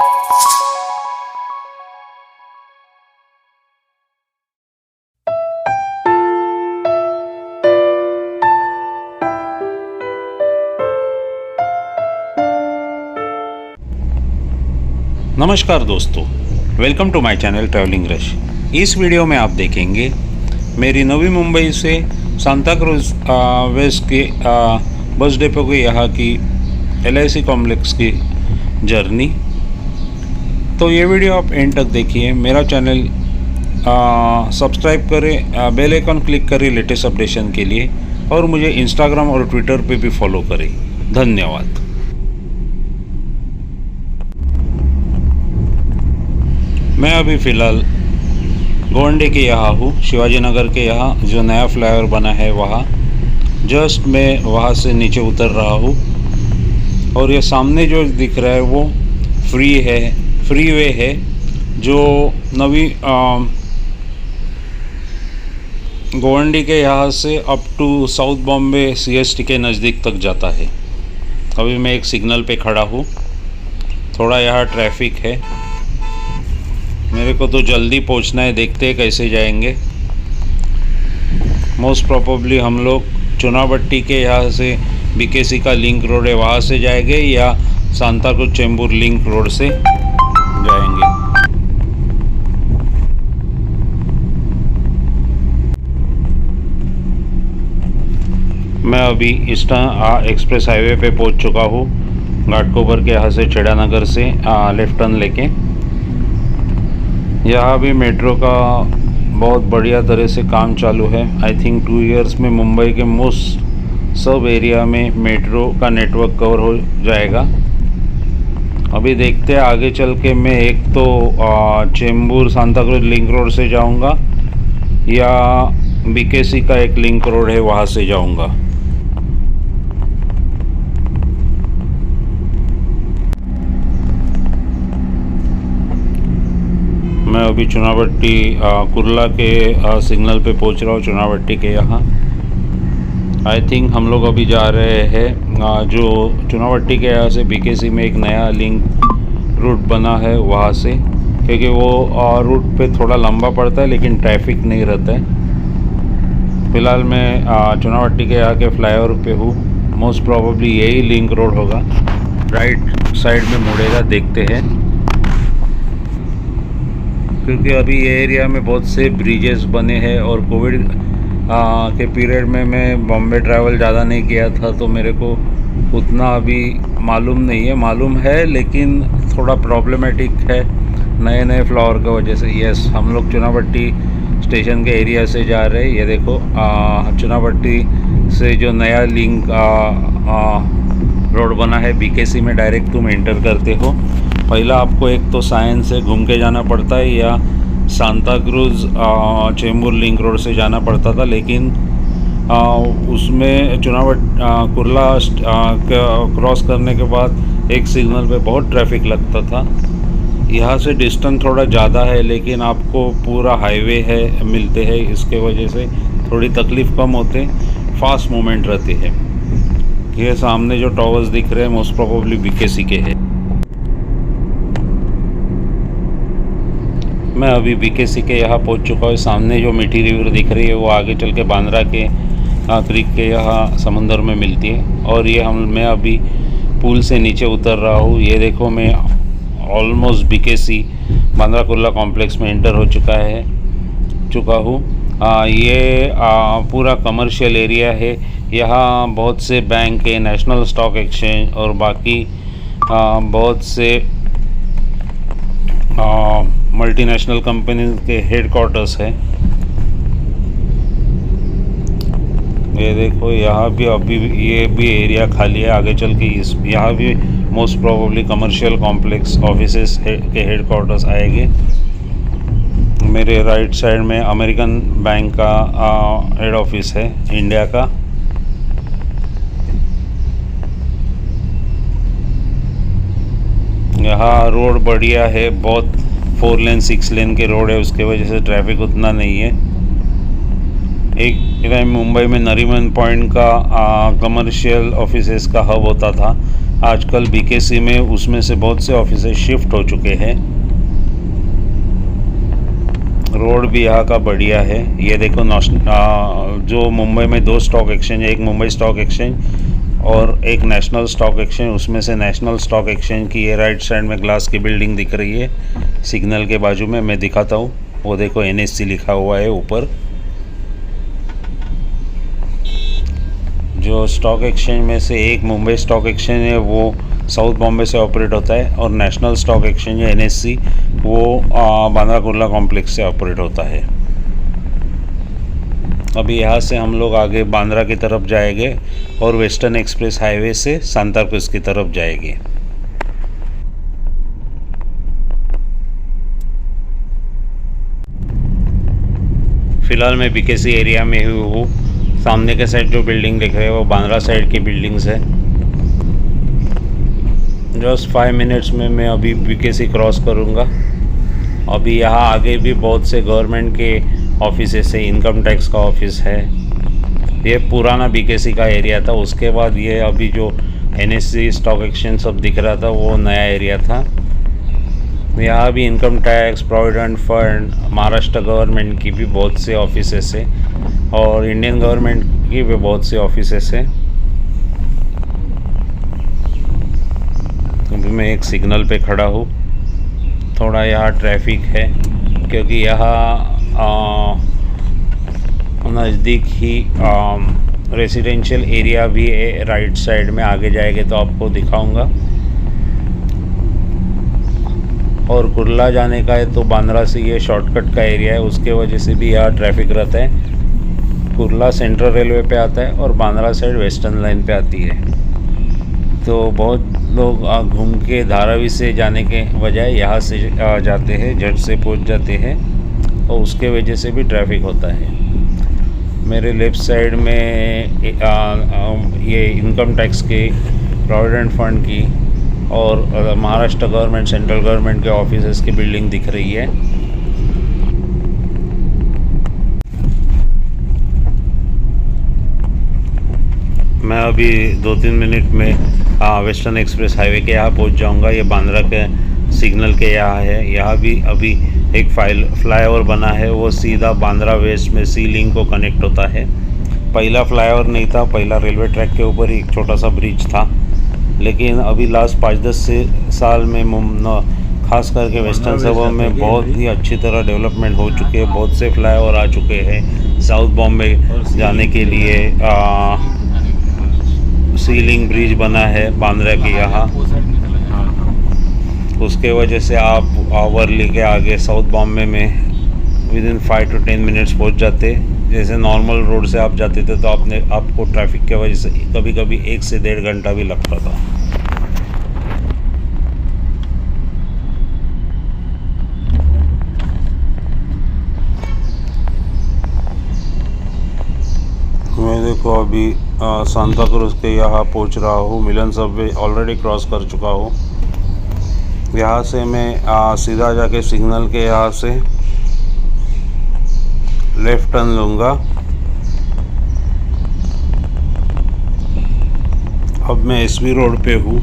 नमस्कार दोस्तों, welcome to my channel Travelling Rush. इस वीडियो में आप देखेंगे मेरी नवी मुंबई से सांता क्रूज वेस्ट के बस डिपो के यहाँ की LIC कॉम्प्लेक्स की जर्नी। तो ये वीडियो आप एंड तक देखिए। मेरा चैनल सब्सक्राइब करें, बेल आइकन क्लिक करें लेटेस्ट अपडेशन के लिए, और मुझे इंस्टाग्राम और ट्विटर पे भी फॉलो करें। धन्यवाद। मैं अभी फ़िलहाल गोवंडे के यहाँ हूँ, शिवाजी नगर के यहाँ जो नया फ्लाईओवर बना है वहाँ। जस्ट मैं वहाँ से नीचे उतर रहा हूँ और ये सामने जो दिख रहा है वो फ्रीवे है जो नवी गोवंडी के यहाँ से up to South Bombay CST के नज़दीक तक जाता है। अभी मैं एक सिग्नल पे खड़ा हूँ, थोड़ा यहाँ ट्रैफिक है, मेरे को तो जल्दी पहुंचना है। देखते हैं कैसे जाएंगे। मोस्ट प्रोबेबली हम लोग चुनाभट्टी के यहाँ से BKC का लिंक रोड है वहाँ से जाएंगे या Santa cruise Chembur link road से जाएंगे। मैं अभी ईस्टर्न एक्सप्रेस हाईवे पे पहुँच चुका हूँ। घाटकोपर के यहाँ से चेड़ानगर से लेफ्ट टर्न लेके यहाँ भी मेट्रो का बहुत बढ़िया तरह से काम चालू है। आई थिंक 2 इयर्स में मुंबई के मोस्ट सब एरिया में मेट्रो का नेटवर्क कवर हो जाएगा। अभी देखते हैं आगे चल के मैं एक तो Chembur Santa cruise link road से जाऊंगा या BKC का एक लिंक रोड है वहाँ से जाऊंगा। मैं अभी चुनाभट्टी कुर्ला के सिग्नल पे पहुंच रहा हूँ, चुनाभट्टी के यहाँ। आई थिंक हम लोग अभी जा रहे हैं जो चुनाभट्टी के यहाँ से BKC में एक नया लिंक रूट बना है वहाँ से, क्योंकि वो रूट पे थोड़ा लंबा पड़ता है लेकिन ट्रैफिक नहीं रहता है। फ़िलहाल मैं चुनाभट्टी के यहाँ के फ्लाईओवर पे हूँ। मोस्ट प्रोबेबली यही लिंक रोड होगा, राइट साइड में मुड़ेगा, देखते हैं। क्योंकि अभी ये एरिया में बहुत से ब्रिजेस बने हैं और कोविड के पीरियड में मैं बॉम्बे ट्रैवल ज़्यादा नहीं किया था, तो मेरे को उतना अभी मालूम नहीं है। मालूम है लेकिन थोड़ा प्रॉब्लमेटिक है नए नए फ्लावर की वजह से। यस, हम लोग चुनाभट्टी स्टेशन के एरिया से जा रहे हैं। ये देखो चुनाभट्टी से जो नया लिंक रोड बना है BKC में डायरेक्ट तुम एंटर करते हो। पहला आपको एक तो सायन से घूम के जाना पड़ता है या Santa cruise Chembur link road से जाना पड़ता था, लेकिन उसमें कुर्ला क्रॉस करने के बाद एक सिग्नल पे बहुत ट्रैफिक लगता था। यहाँ से डिस्टेंस थोड़ा ज़्यादा है लेकिन आपको पूरा हाईवे है मिलते हैं, इसके वजह से थोड़ी तकलीफ़ कम होते, फास्ट मूवमेंट रहती है। ये सामने जो टावर्स दिख रहे हैं मोस्ट प्रोबेबली BKC के हैं। मैं अभी BKC के यहाँ पहुँच चुका हूँ। सामने जो मीठी रिवर दिख रही है वो आगे चल के बांद्रा के क्रीक के यहाँ समुंदर में मिलती है। और ये मैं अभी पुल से नीचे उतर रहा हूँ। ये देखो मैं almost BKC Bandra Kurla complex में एंटर हो चुका हूँ। ये पूरा कमर्शियल एरिया है। यहाँ बहुत से बैंक है, नेशनल स्टॉक एक्सचेंज और बाकी बहुत से मल्टीनेशनल कंपनी के हेडक्वार्टर्स है। ये देखो यहाँ भी अभी ये भी एरिया खाली है। आगे चल के यहाँ भी most probably commercial complex offices के हेडक्वार्टर्स आएंगे। मेरे राइट साइड में अमेरिकन बैंक का हेड ऑफिस है इंडिया का। यहाँ रोड बढ़िया है, बहुत 4 लेन 6 लेन के रोड है, उसके वजह से ट्रैफिक उतना नहीं है। एक टाइम मुंबई में नरीमन पॉइंट का कमर्शियल ऑफिसेस का हब होता था, आजकल बीकेसी में उसमें से बहुत से ऑफिसेज शिफ्ट हो चुके हैं। रोड भी यहाँ का बढ़िया है। ये देखो जो मुंबई में 2 स्टॉक एक्सचेंज है, एक मुंबई स्टॉक एक्सचेंज और एक नेशनल स्टॉक एक्सचेंज। उसमें से नेशनल स्टॉक एक्सचेंज की ये राइट साइड में ग्लास की बिल्डिंग दिख रही है सिग्नल के बाजू में। मैं दिखाता हूँ, वो देखो NSC लिखा हुआ है ऊपर। जो स्टॉक एक्सचेंज में से एक मुंबई स्टॉक एक्सचेंज है वो साउथ बॉम्बे से ऑपरेट होता है, और नेशनल स्टॉक एक्सचेंज है NSC वो बांद्रा कुर्ला कॉम्प्लेक्स से ऑपरेट होता है। अभी यहाँ से हम लोग आगे बांद्रा की तरफ जाएंगे और वेस्टर्न एक्सप्रेस हाईवे से सांता क्रूज की तरफ जाएंगे। फ़िलहाल मैं बीकेसी एरिया में ही हूँ। सामने के साइड जो बिल्डिंग दिख रहे हैं वो बांद्रा साइड की बिल्डिंग्स है। जस्ट 5 मिनट्स में मैं अभी बीकेसी क्रॉस करूँगा। अभी यहाँ आगे भी बहुत से गवर्नमेंट के ऑफिस है, इनकम टैक्स का ऑफिस है। ये पुराना बीकेसी का एरिया था। उसके बाद ये अभी जो NSC स्टॉक एक्सचेंज सब दिख रहा था वो नया एरिया था। यहाँ भी income tax, provident fund, Maharashtra government की भी बहुत से ऑफिसेस है और इंडियन गवर्नमेंट की भी बहुत से ऑफिसेस है। अभी मैं एक सिग्नल पे खड़ा हूँ। थोड़ा यहाँ ट्रैफिक है क्योंकि यहाँ नज़दीक ही रेसिडेंशियल एरिया भी है राइट साइड में। आगे जाएंगे तो आपको दिखाऊंगा। और कुर्ला जाने का है तो बांद्रा से ये शॉर्टकट का एरिया है, उसके वजह से भी यहाँ ट्रैफिक रहता है। कुर्ला सेंट्रल रेलवे पे आता है और बांद्रा साइड वेस्टर्न लाइन पे आती है। तो बहुत लोग घूम के धारावी से जाने के बजाय यहाँ से जाते हैं, झट से पहुँच जाते हैं और उसके वजह से भी ट्रैफिक होता है। मेरे लेफ़्ट साइड में ये इनकम टैक्स के, प्रोविडेंट फंड की और महाराष्ट्र गवर्नमेंट, सेंट्रल गवर्नमेंट के ऑफिसेस की बिल्डिंग दिख रही है। मैं अभी 2-3 मिनट में वेस्टर्न एक्सप्रेस हाईवे के यहाँ पहुँच जाऊँगा। ये बांद्रा के सिग्नल के यहाँ है। यहाँ भी अभी एक फ्लाईओवर बना है, वो सीधा बांद्रा वेस्ट में सी लिंक को कनेक्ट होता है। पहला फ्लाईओवर नहीं था, पहला रेलवे ट्रैक के ऊपर ही एक छोटा सा ब्रिज था। लेकिन अभी लास्ट 5-10 साल में खास करके वेस्टर्न सबर्ब में बहुत ही अच्छी तरह डेवलपमेंट हो चुकी है। बहुत से फ्लाईओवर आ चुके हैं। साउथ बॉम्बे जाने के लिए सी लिंक ब्रिज बना है बांद्रा के यहाँ। उसके वजह से आप वर्ली के आगे साउथ बॉम्बे में विदिन 5 to 10 मिनट्स पहुँच जाते। जैसे नॉर्मल रोड से आप जाते थे तो आपको ट्रैफिक की वजह से कभी कभी 1 से 1.5 घंटा भी लगता था। मैं देखो अभी सांता क्रूज के यहाँ पहुँच रहा हूँ। मिलन सबवे ऑलरेडी क्रॉस कर चुका हूँ। यहाँ से मैं सीधा जाके सिग्नल के यहाँ से लेफ्ट टर्न लूँगा। अब मैं SV रोड पे हूँ।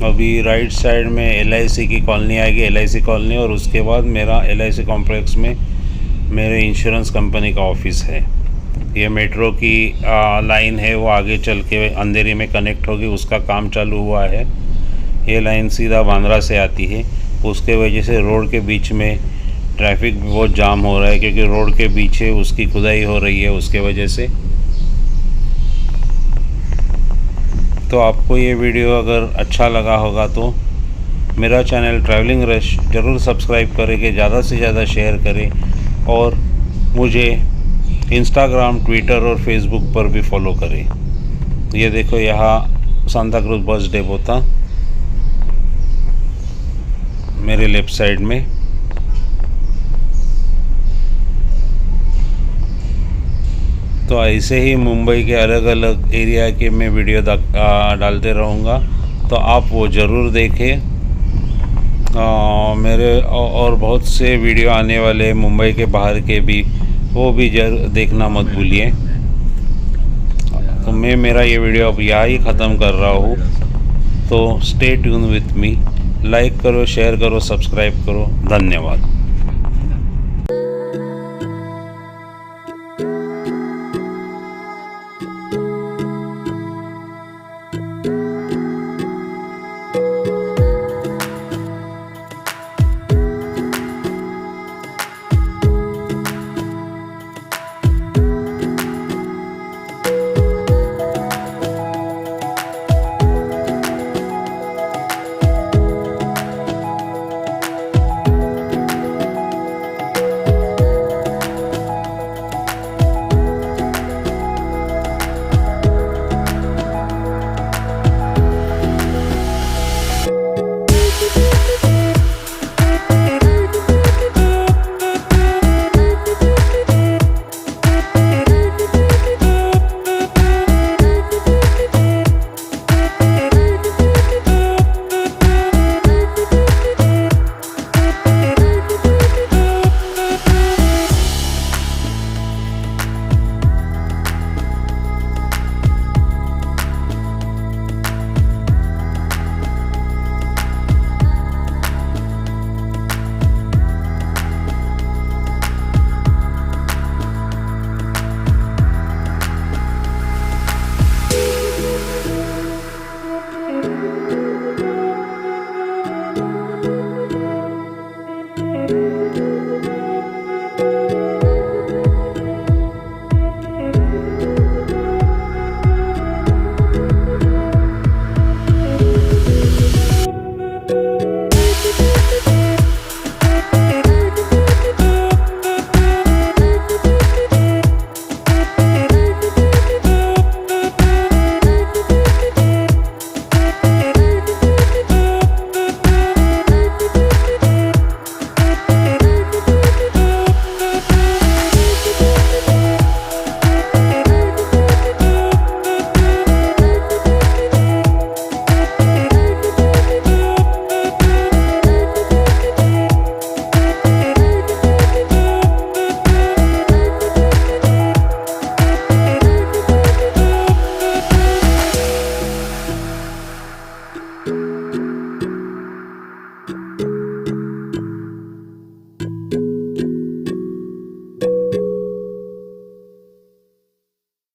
अभी राइट साइड में LIC की कॉलोनी आएगी, LIC कॉलोनी, और उसके बाद मेरा LIC कॉम्प्लेक्स में मेरे इंश्योरेंस कंपनी का ऑफिस है। ये मेट्रो की लाइन है, वो आगे चल के अंधेरी में कनेक्ट होगी, उसका काम चालू हुआ है। ये लाइन सीधा बांद्रा से आती है। उसके वजह से रोड के बीच में ट्रैफिक बहुत जाम हो रहा है क्योंकि रोड के पीछे उसकी खुदाई हो रही है, उसके वजह से। तो आपको ये वीडियो अगर अच्छा लगा होगा तो मेरा चैनल ट्रैवलिंग रश ज़रूर सब्सक्राइब करें, ज़्यादा से ज़्यादा शेयर करें और मुझे इंस्टाग्राम, ट्विटर और फेसबुक पर भी फॉलो करें। ये देखो यहाँ सांता क्रूज बस डेपो था मेरे लेफ़्ट साइड में। तो ऐसे ही मुंबई के अलग अलग एरिया के मैं वीडियो डालते रहूँगा, तो आप वो ज़रूर देखें। मेरे और बहुत से वीडियो आने वाले मुंबई के बाहर के भी, वो भी जरूर देखना मत भूलिए। तो मैं मेरा ये वीडियो अब यहाँ ही ख़त्म कर रहा हूँ। तो stay tune with me, like करो, शेयर करो, सब्सक्राइब करो। धन्यवाद।